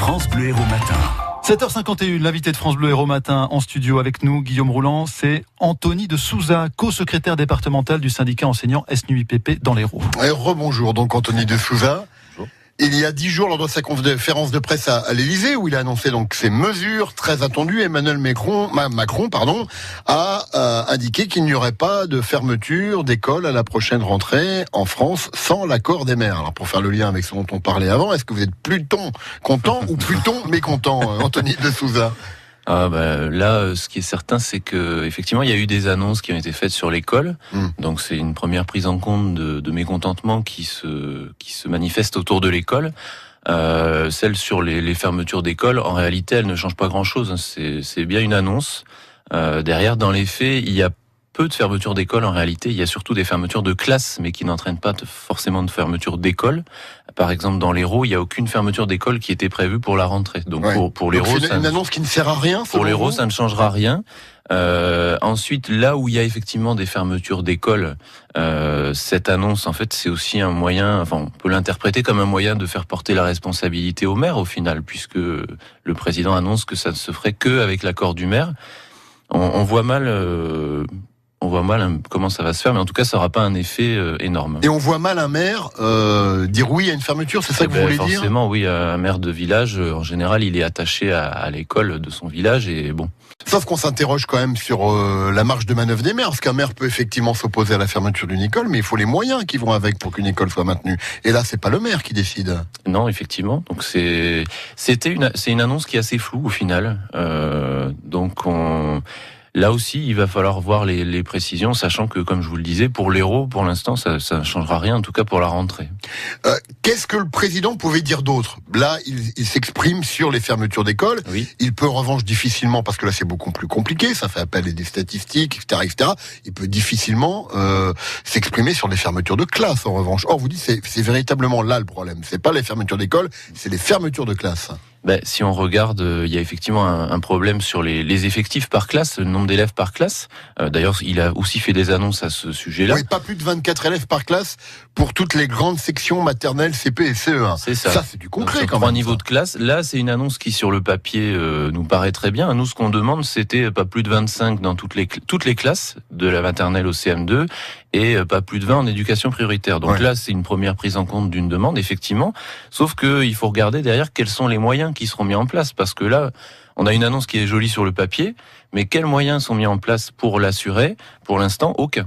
France Bleu Héros Matin. 7h51, l'invité de France Bleu Héros Matin en studio avec nous, Guillaume Rouland, c'est Anthony de Souza, co-secrétaire départemental du syndicat enseignant SNUIPP dans l'Hérault. Rebonjour, donc Anthony de Souza. Il y a 10 jours, lors de sa conférence de presse à l'Élysée, où il a annoncé donc ces mesures très attendues, Emmanuel Macron a indiqué qu'il n'y aurait pas de fermeture d'école à la prochaine rentrée en France sans l'accord des maires. Alors pour faire le lien avec ce dont on parlait avant, est-ce que vous êtes plutôt content ou plutôt mécontent, Anthony de Souza ? Là, ce qui est certain, c'est que effectivement, il y a eu des annonces qui ont été faites sur l'école. Donc, c'est une première prise en compte de mécontentement qui se manifeste autour de l'école. Celle sur les fermetures d'école, en réalité, elle ne change pas grand-chose. C'est bien une annonce. Derrière, dans les faits, il y a peu de fermetures d'école. En réalité, il y a surtout des fermetures de classes, mais qui n'entraînent pas forcément de fermeture d'école. Par exemple, dans l'Hérault, il n'y a aucune fermeture d'école qui était prévue pour la rentrée. Donc, pour l'Hérault, c'est une annonce qui ne sert à rien. Pour l'Hérault, ça ne changera rien. Ensuite, là où il y a effectivement des fermetures d'école, cette annonce, en fait, c'est aussi un moyen, enfin, on peut l'interpréter comme un moyen de faire porter la responsabilité au maire, au final, puisque le président annonce que ça ne se ferait que avec l'accord du maire. On voit mal comment ça va se faire, mais en tout cas, ça n'aura pas un effet énorme. Et on voit mal un maire dire oui à une fermeture, c'est ça que vous voulez dire ? Forcément, oui, un maire de village, en général, il est attaché à l'école de son village, et bon. Sauf qu'on s'interroge quand même sur la marge de manœuvre des maires, parce qu'un maire peut effectivement s'opposer à la fermeture d'une école, mais il faut les moyens qui vont avec pour qu'une école soit maintenue. Et là, c'est pas le maire qui décide. Non, effectivement. Donc c'est une annonce qui est assez floue au final. Là aussi, il va falloir voir les précisions, sachant que, comme je vous le disais, pour l'Hérault, pour l'instant, ça ne changera rien, en tout cas pour la rentrée. Qu'est-ce que le président pouvait dire d'autre ? Là, il s'exprime sur les fermetures d'école. Oui. Il peut en revanche difficilement, parce que là c'est beaucoup plus compliqué, ça fait appel à des statistiques, etc. Il peut difficilement s'exprimer sur les fermetures de classe, en revanche. Or, vous dites, c'est véritablement là le problème. C'est pas les fermetures d'école, c'est les fermetures de classe. Si on regarde, il y a effectivement un problème sur les effectifs par classe, le nombre d'élèves par classe. D'ailleurs, il a aussi fait des annonces à ce sujet-là. Oui, pas plus de 24 élèves par classe pour toutes les grandes sections maternelles, CP et CE1. C'est ça. Ça, c'est du concret quand même. 3 niveaux de classe. Là, c'est une annonce qui, sur le papier, nous paraît très bien. Nous, ce qu'on demande, c'était pas plus de 25 dans toutes les classes, de la maternelle au CM2, et pas plus de 20 en éducation prioritaire. Donc là, c'est une première prise en compte d'une demande, effectivement. Sauf que il faut regarder derrière quels sont les moyens qui seront mis en place. Parce que là, on a une annonce qui est jolie sur le papier, mais quels moyens sont mis en place pour l'assurer ? Pour l'instant, aucun.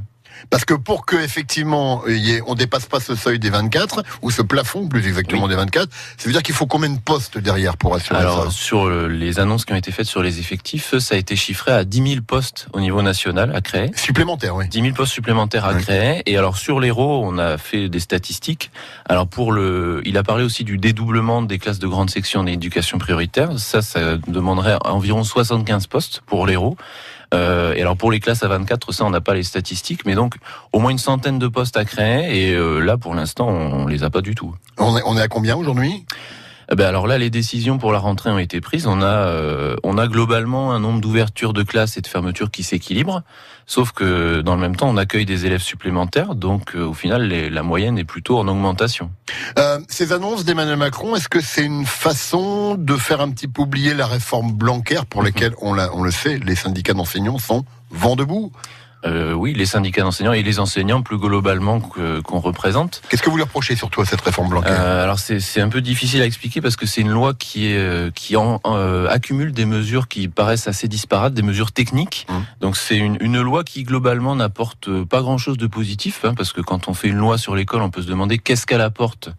Parce que pour que effectivement on dépasse pas ce seuil des 24 ou ce plafond plus exactement des 24, ça veut dire qu'il faut combien de postes derrière pour assurer ça ? Alors sur les annonces qui ont été faites sur les effectifs, ça a été chiffré à 10 000 postes au niveau national à créer. Supplémentaires, oui. 10 000 postes supplémentaires à créer. Et alors sur l'Hérault, on a fait des statistiques. Alors il a parlé aussi du dédoublement des classes de grande section en éducation prioritaire. Ça demanderait environ 75 postes pour l'Hérault. Et alors pour les classes à 24, ça on n'a pas les statistiques, mais donc au moins une centaine de postes à créer, et là pour l'instant on les a pas du tout. On est à combien aujourd'hui ? Alors là, les décisions pour la rentrée ont été prises. On a globalement un nombre d'ouvertures de classes et de fermetures qui s'équilibre, sauf que dans le même temps, on accueille des élèves supplémentaires, donc au final, la moyenne est plutôt en augmentation. Ces annonces d'Emmanuel Macron, est-ce que c'est une façon de faire un petit peu oublier la réforme Blanquer pour laquelle, on le sait, les syndicats d'enseignants sont vent debout ? Oui, les syndicats d'enseignants et les enseignants plus globalement qu'on représente. Qu'est-ce que vous lui reprochez surtout à cette réforme Blanquer ? Alors c'est un peu difficile à expliquer parce que c'est une loi qui accumule des mesures qui paraissent assez disparates, des mesures techniques. Donc c'est une loi qui globalement n'apporte pas grand-chose de positif, parce que quand on fait une loi sur l'école, on peut se demander qu'est-ce qu'elle apporte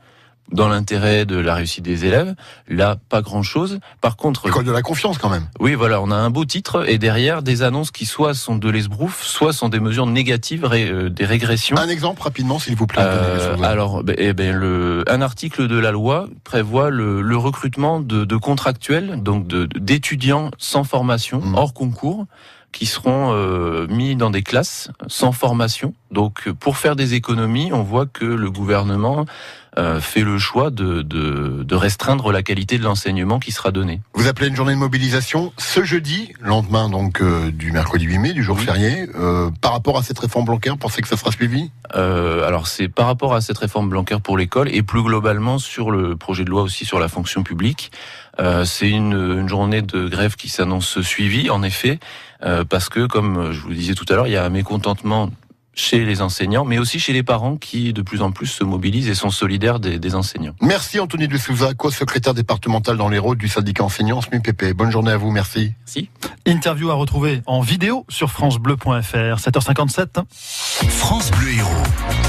dans l'intérêt de la réussite des élèves. Là, pas grand-chose. Par contre... École de la confiance, quand même. Oui, voilà, on a un beau titre, et derrière, des annonces qui soit sont de l'esbrouf, soit sont des mesures négatives, des régressions. Un exemple, rapidement, s'il vous plaît. Un article de la loi prévoit le recrutement de contractuels, donc d'étudiants sans formation, hors concours, qui seront mis dans des classes sans formation, Donc pour faire des économies, on voit que le gouvernement fait le choix de restreindre la qualité de l'enseignement qui sera donné. Vous appelez une journée de mobilisation ce jeudi, lendemain donc du mercredi 8 mai, du jour férié. Par rapport à cette réforme Blanquer, pensez que ça sera suivi ? Alors c'est par rapport à cette réforme Blanquer pour l'école et plus globalement sur le projet de loi aussi sur la fonction publique. C'est une journée de grève qui s'annonce suivie en effet, parce que comme je vous le disais tout à l'heure, il y a un mécontentement chez les enseignants, mais aussi chez les parents qui de plus en plus se mobilisent et sont solidaires des enseignants. Merci Anthony de Souza, co-secrétaire départemental dans l'Hérault du syndicat enseignant SNUIPP. Bonne journée à vous, merci. Si. Interview à retrouver en vidéo sur francebleu.fr, 7h57. France Bleu Hérault.